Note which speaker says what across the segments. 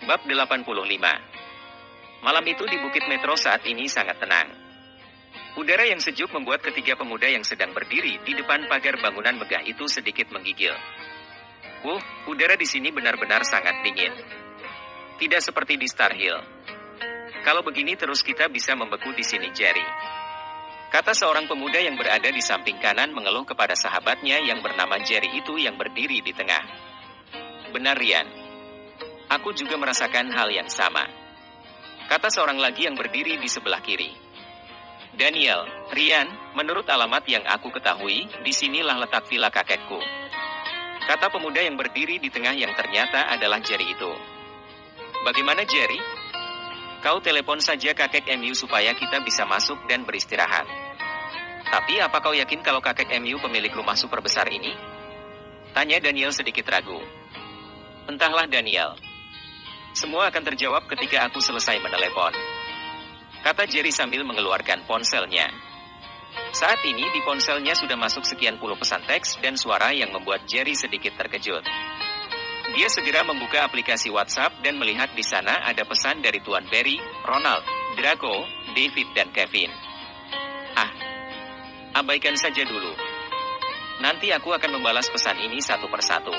Speaker 1: Bab 85. Malam itu di Bukit Metro saat ini sangat tenang. Udara yang sejuk membuat ketiga pemuda yang sedang berdiri di depan pagar bangunan megah itu sedikit menggigil. Udara di sini benar-benar sangat dingin. Tidak seperti di Star Hill. Kalau begini terus kita bisa membeku di sini, Jerry. Kata seorang pemuda yang berada di samping kanan mengeluh kepada sahabatnya yang bernama Jerry itu yang berdiri di tengah. Benar, Ryan. Aku juga merasakan hal yang sama. Kata seorang lagi yang berdiri di sebelah kiri. Daniel, Ryan, menurut alamat yang aku ketahui, disinilah letak villa kakekku. Kata pemuda yang berdiri di tengah yang ternyata adalah Jerry itu. Bagaimana, Jerry? Kau telepon saja kakek MU supaya kita bisa masuk dan beristirahat. Tapi apa kau yakin kalau kakek MU pemilik rumah super besar ini? Tanya Daniel sedikit ragu. Entahlah, Daniel. Semua akan terjawab ketika aku selesai menelepon. Kata Jerry sambil mengeluarkan ponselnya. Saat ini di ponselnya sudah masuk sekian puluh pesan teks dan suara yang membuat Jerry sedikit terkejut. Dia segera membuka aplikasi WhatsApp dan melihat di sana ada pesan dari Tuan Barry, Ronald, Draco, David dan Kevin. Abaikan saja dulu. Nanti aku akan membalas pesan ini satu persatu.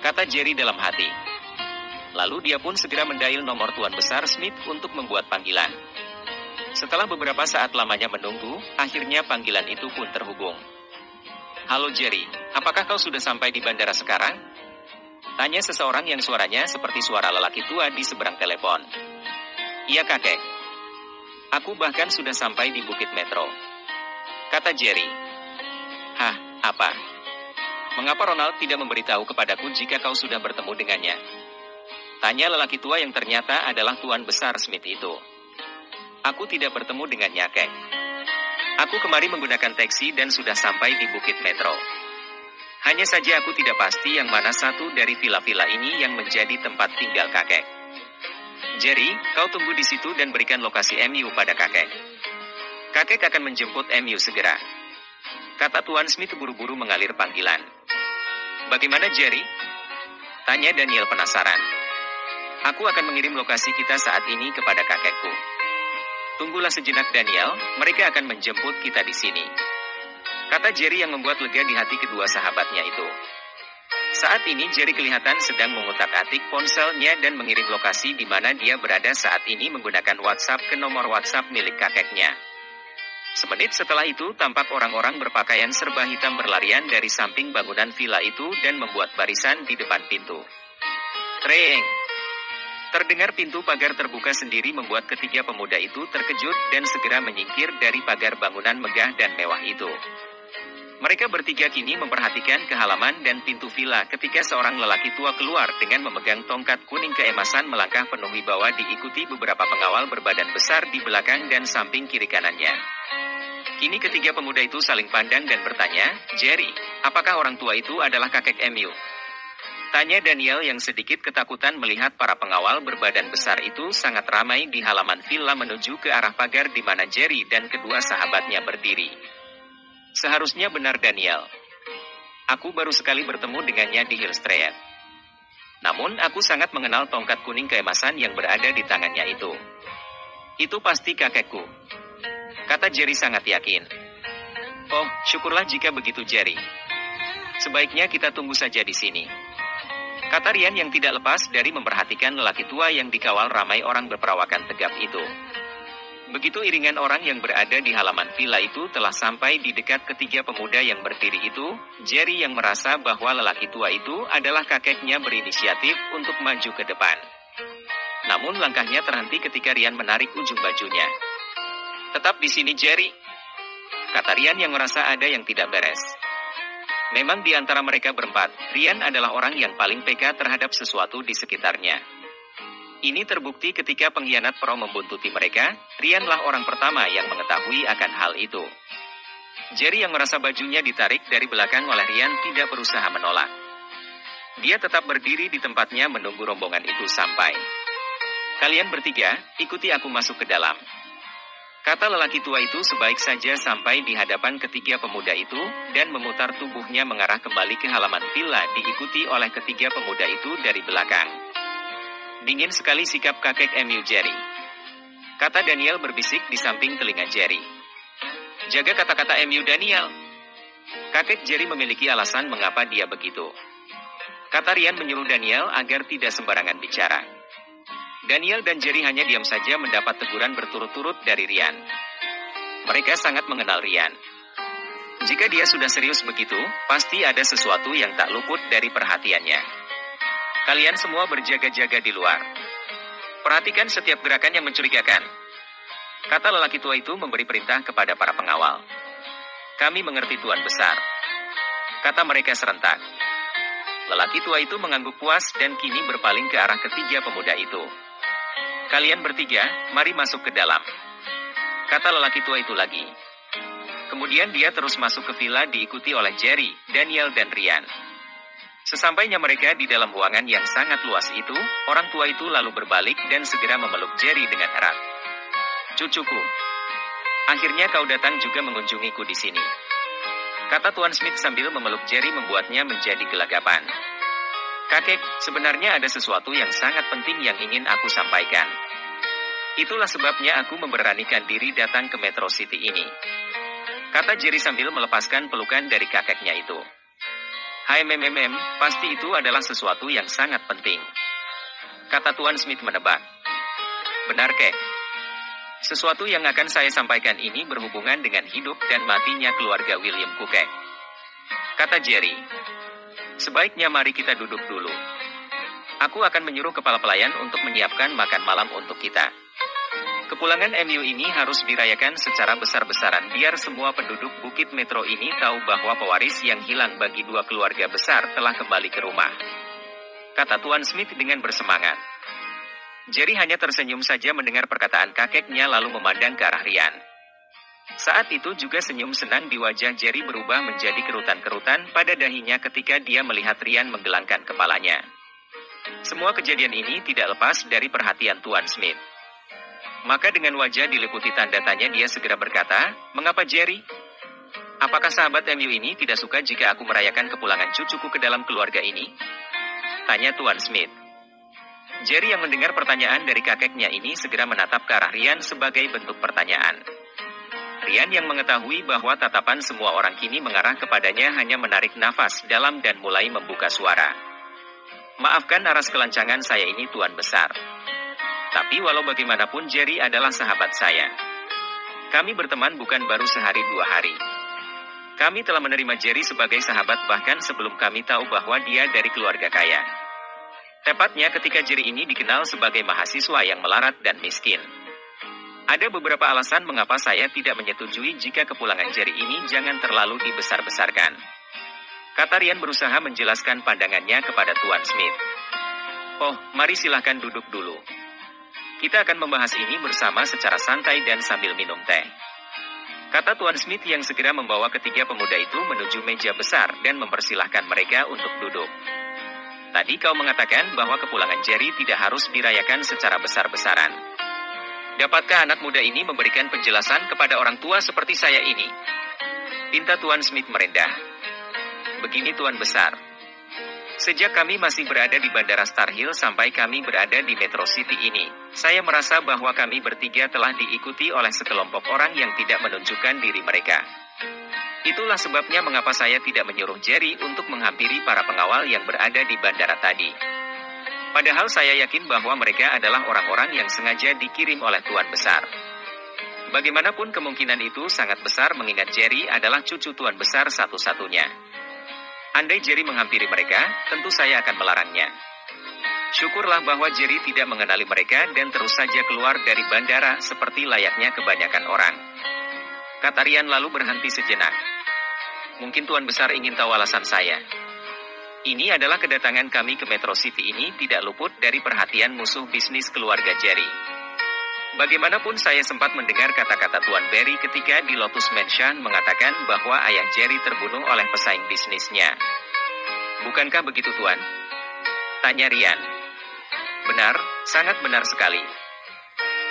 Speaker 1: Kata Jerry dalam hati. Lalu dia pun segera mendial nomor Tuan Besar Smith untuk membuat panggilan. Setelah beberapa saat lamanya menunggu, akhirnya panggilan itu pun terhubung. Halo Jerry, apakah kau sudah sampai di bandara sekarang? Tanya seseorang yang suaranya seperti suara lelaki tua di seberang telepon. Iya kakek. Aku bahkan sudah sampai di Bukit Metro. Kata Jerry. Apa? Mengapa Ronald tidak memberitahu kepadaku jika kau sudah bertemu dengannya? Tanya lelaki tua yang ternyata adalah Tuan Besar Smith itu. Aku tidak bertemu dengannya, Kek. Aku kemari menggunakan taksi dan sudah sampai di Bukit Metro. Hanya saja aku tidak pasti yang mana satu dari villa-villa ini yang menjadi tempat tinggal kakek. Jerry, kau tunggu di situ dan berikan lokasi MU pada kakek. Kakek akan menjemput MU segera. Kata Tuan Smith buru-buru mengalir panggilan. Bagaimana Jerry? Tanya Daniel penasaran. Aku akan mengirim lokasi kita saat ini kepada kakekku. Tunggulah sejenak Daniel, mereka akan menjemput kita di sini. Kata Jerry yang membuat lega di hati kedua sahabatnya itu. Saat ini Jerry kelihatan sedang mengutak-atik ponselnya dan mengirim lokasi di mana dia berada saat ini menggunakan WhatsApp ke nomor WhatsApp milik kakeknya. Semenit setelah itu tampak orang-orang berpakaian serba hitam berlarian dari samping bangunan villa itu dan membuat barisan di depan pintu. Treeng! Terdengar pintu pagar terbuka sendiri membuat ketiga pemuda itu terkejut dan segera menyingkir dari pagar bangunan megah dan mewah itu. Mereka bertiga kini memperhatikan ke halaman dan pintu villa ketika seorang lelaki tua keluar dengan memegang tongkat kuning keemasan melangkah penuh wibawa diikuti beberapa pengawal berbadan besar di belakang dan samping kiri kanannya. Kini ketiga pemuda itu saling pandang dan bertanya, Jerry, apakah orang tua itu adalah kakek MU? Tanya Daniel yang sedikit ketakutan melihat para pengawal berbadan besar itu sangat ramai di halaman villa menuju ke arah pagar di mana Jerry dan kedua sahabatnya berdiri. Seharusnya benar Daniel. Aku baru sekali bertemu dengannya di Hill Street. Namun aku sangat mengenal tongkat kuning keemasan yang berada di tangannya itu. Itu pasti kakekku. Kata Jerry sangat yakin. Oh, syukurlah jika begitu Jerry. Sebaiknya kita tunggu saja di sini. Kata Ryan yang tidak lepas dari memperhatikan lelaki tua yang dikawal ramai orang berperawakan tegap itu. Begitu iringan orang yang berada di halaman villa itu telah sampai di dekat ketiga pemuda yang berdiri itu, Jerry yang merasa bahwa lelaki tua itu adalah kakeknya berinisiatif untuk maju ke depan. Namun langkahnya terhenti ketika Ryan menarik ujung bajunya. Tetap di sini Jerry. Kata Ryan yang merasa ada yang tidak beres. Memang di antara mereka berempat, Ryan adalah orang yang paling peka terhadap sesuatu di sekitarnya. Ini terbukti ketika pengkhianat Pro membuntuti mereka, Ryanlah orang pertama yang mengetahui akan hal itu. Jerry yang merasa bajunya ditarik dari belakang oleh Ryan tidak berusaha menolak. Dia tetap berdiri di tempatnya menunggu rombongan itu sampai. Kalian bertiga, ikuti aku masuk ke dalam. Kata lelaki tua itu sebaik saja sampai di hadapan ketiga pemuda itu, dan memutar tubuhnya mengarah kembali ke halaman villa diikuti oleh ketiga pemuda itu dari belakang. Dingin sekali sikap kakek MU Jerry, kata Daniel berbisik di samping telinga Jerry. Jaga kata-kata MU Daniel. Kakek Jerry memiliki alasan mengapa dia begitu. Kata Ryan menyuruh Daniel agar tidak sembarangan bicara. Daniel dan Jerry hanya diam saja mendapat teguran berturut-turut dari Ryan. Mereka sangat mengenal Ryan. Jika dia sudah serius begitu, pasti ada sesuatu yang tak luput dari perhatiannya. Kalian semua berjaga-jaga di luar. Perhatikan setiap gerakan yang mencurigakan. Kata lelaki tua itu memberi perintah kepada para pengawal. Kami mengerti Tuan Besar, kata mereka serentak. Lelaki tua itu mengangguk puas dan kini berpaling ke arah ketiga pemuda itu. Kalian bertiga, mari masuk ke dalam, kata lelaki tua itu lagi. Kemudian dia terus masuk ke villa diikuti oleh Jerry, Daniel dan Ryan. Sesampainya mereka di dalam ruangan yang sangat luas itu, orang tua itu lalu berbalik dan segera memeluk Jerry dengan erat. Cucuku, akhirnya kau datang juga mengunjungiku di sini, kata Tuan Smith sambil memeluk Jerry membuatnya menjadi gelagapan. Kakek, sebenarnya ada sesuatu yang sangat penting yang ingin aku sampaikan. Itulah sebabnya aku memberanikan diri datang ke Metro City ini, kata Jerry sambil melepaskan pelukan dari kakeknya itu. Hai pasti itu adalah sesuatu yang sangat penting, kata Tuan Smith menebak. Benar kek. Sesuatu yang akan saya sampaikan ini berhubungan dengan hidup dan matinya keluarga William Kukek, kata Jerry. Sebaiknya mari kita duduk dulu. Aku akan menyuruh kepala pelayan untuk menyiapkan makan malam untuk kita. Kepulangan MU ini harus dirayakan secara besar-besaran biar semua penduduk Bukit Metro ini tahu bahwa pewaris yang hilang bagi dua keluarga besar telah kembali ke rumah, kata Tuan Smith dengan bersemangat. Jerry hanya tersenyum saja mendengar perkataan kakeknya lalu memandang ke arah Ryan. Saat itu juga senyum senang di wajah Jerry berubah menjadi kerutan-kerutan pada dahinya ketika dia melihat Ryan menggelangkan kepalanya. Semua kejadian ini tidak lepas dari perhatian Tuan Smith. Maka dengan wajah diliputi tanda tanya dia segera berkata, mengapa Jerry? Apakah sahabat MU ini tidak suka jika aku merayakan kepulangan cucuku ke dalam keluarga ini? Tanya Tuan Smith. Jerry yang mendengar pertanyaan dari kakeknya ini segera menatap ke arah Ryan sebagai bentuk pertanyaan. Ryan yang mengetahui bahwa tatapan semua orang kini mengarah kepadanya hanya menarik nafas dalam dan mulai membuka suara. Maafkan aras kelancangan saya ini Tuan Besar. Tapi walau bagaimanapun Jerry adalah sahabat saya. Kami berteman bukan baru sehari dua hari. Kami telah menerima Jerry sebagai sahabat bahkan sebelum kami tahu bahwa dia dari keluarga kaya. Tepatnya ketika Jerry ini dikenal sebagai mahasiswa yang melarat dan miskin. Ada beberapa alasan mengapa saya tidak menyetujui jika kepulangan Jerry ini jangan terlalu dibesar-besarkan, kata Ryan berusaha menjelaskan pandangannya kepada Tuan Smith. Oh, mari silahkan duduk dulu. Kita akan membahas ini bersama secara santai dan sambil minum teh, kata Tuan Smith yang segera membawa ketiga pemuda itu menuju meja besar dan mempersilahkan mereka untuk duduk. Tadi kau mengatakan bahwa kepulangan Jerry tidak harus dirayakan secara besar-besaran. Dapatkah anak muda ini memberikan penjelasan kepada orang tua seperti saya ini? Pinta Tuan Smith merendah. Begini Tuan Besar. Sejak kami masih berada di Bandara Star Hill sampai kami berada di Metro City ini, saya merasa bahwa kami bertiga telah diikuti oleh sekelompok orang yang tidak menunjukkan diri mereka. Itulah sebabnya mengapa saya tidak menyuruh Jerry untuk menghampiri para pengawal yang berada di bandara tadi. Padahal saya yakin bahwa mereka adalah orang-orang yang sengaja dikirim oleh Tuan Besar. Bagaimanapun kemungkinan itu sangat besar mengingat Jerry adalah cucu Tuan Besar satu-satunya. Andai Jerry menghampiri mereka, tentu saya akan melarangnya. Syukurlah bahwa Jerry tidak mengenali mereka dan terus saja keluar dari bandara seperti layaknya kebanyakan orang, kata Ryan lalu berhenti sejenak. Mungkin Tuan Besar ingin tahu alasan saya. Ini adalah kedatangan kami ke Metro City ini tidak luput dari perhatian musuh bisnis keluarga Jerry. Bagaimanapun saya sempat mendengar kata-kata Tuan Barry ketika di Lotus Mansion mengatakan bahwa ayah Jerry terbunuh oleh pesaing bisnisnya. Bukankah begitu Tuan? Tanya Ryan. Benar, sangat benar sekali,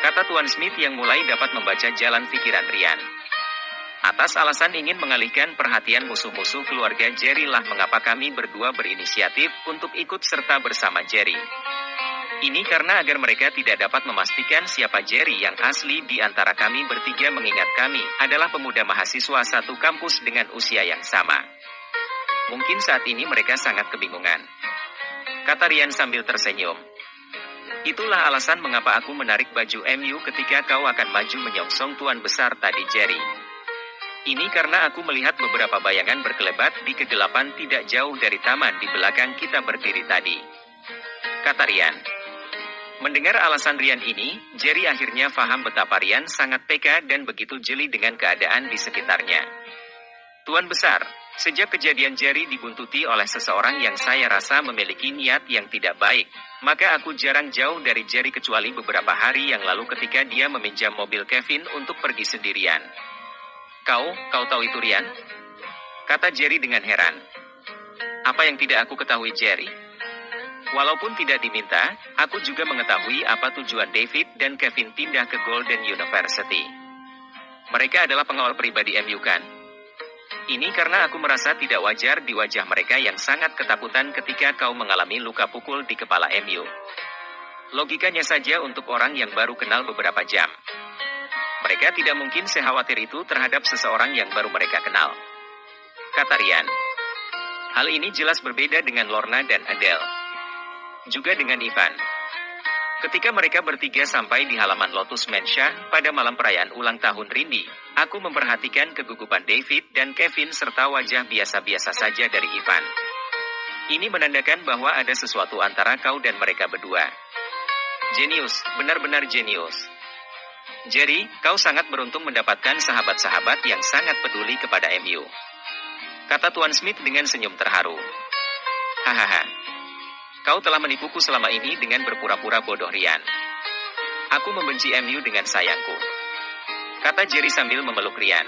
Speaker 1: kata Tuan Smith yang mulai dapat membaca jalan pikiran Ryan. Atas alasan ingin mengalihkan perhatian musuh-musuh keluarga Jerry lah mengapa kami berdua berinisiatif untuk ikut serta bersama Jerry. Ini karena agar mereka tidak dapat memastikan siapa Jerry yang asli di antara kami bertiga mengingat kami adalah pemuda mahasiswa satu kampus dengan usia yang sama. Mungkin saat ini mereka sangat kebingungan, kata Ryan sambil tersenyum. Itulah alasan mengapa aku menarik baju MU ketika kau akan maju menyongsong tuan besar tadi Jerry. Ini karena aku melihat beberapa bayangan berkelebat di kegelapan tidak jauh dari taman di belakang kita berdiri tadi, kata Ryan. Mendengar alasan Ryan ini, Jerry akhirnya paham betapa Ryan sangat peka dan begitu jeli dengan keadaan di sekitarnya. Tuan besar, sejak kejadian Jerry dibuntuti oleh seseorang yang saya rasa memiliki niat yang tidak baik, maka aku jarang jauh dari Jerry kecuali beberapa hari yang lalu ketika dia meminjam mobil Kevin untuk pergi sendirian. Kau tahu itu Ryan? Kata Jerry dengan heran. Apa yang tidak aku ketahui Jerry? Walaupun tidak diminta, aku juga mengetahui apa tujuan David dan Kevin pindah ke Golden University. Mereka adalah pengawal pribadi MU kan? Ini karena aku merasa tidak wajar di wajah mereka yang sangat ketakutan ketika kau mengalami luka pukul di kepala MU. Logikanya saja untuk orang yang baru kenal beberapa jam. Mereka tidak mungkin sekhawatir itu terhadap seseorang yang baru mereka kenal, kata Ryan. Hal ini jelas berbeda dengan Lorna dan Adele. Juga dengan Ivan. Ketika mereka bertiga sampai di halaman Lotus Mansion pada malam perayaan ulang tahun Rindy, aku memperhatikan kegugupan David dan Kevin serta wajah biasa-biasa saja dari Ivan. Ini menandakan bahwa ada sesuatu antara kau dan mereka berdua. Jenius, benar-benar jenius. Jerry, kau sangat beruntung mendapatkan sahabat-sahabat yang sangat peduli kepada MU, kata Tuan Smith dengan senyum terharu. Hahaha. Kau telah menipuku selama ini dengan berpura-pura bodoh Ryan. Aku membenci MU dengan sayangku, kata Jerry sambil memeluk Ryan.